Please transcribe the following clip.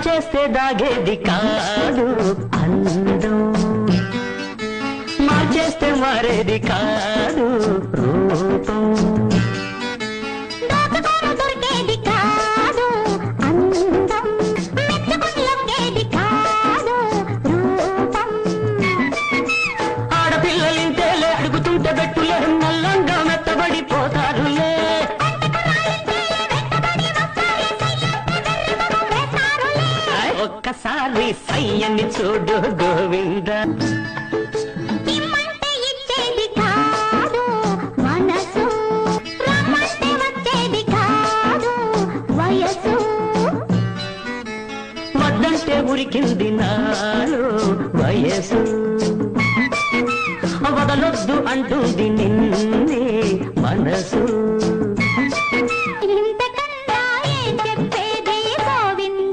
దాచేస్తే దాగేది కాదు అందం, మార్చేస్తే మారేది కాదు రూపం, దొరికేది కాదు అందం, మెచ్చుకుని కాదు రూపం. ఆడపిల్లలింతేలే అడుగుతుంటే బెట్టులే మల్లంగా మెత్తబడిపోతారులే. ఒక్కసారి సయ్యని చూడు గోవింద. ఇమ్మంటే ఇచ్చేది కాదు మనసు, రమ్మంటే వచ్చేది కాదు వయసు. వద్దంటే ఉరికింది నాలో వయసు, వదలొద్దు అంటుంది నిన్నే మనసు.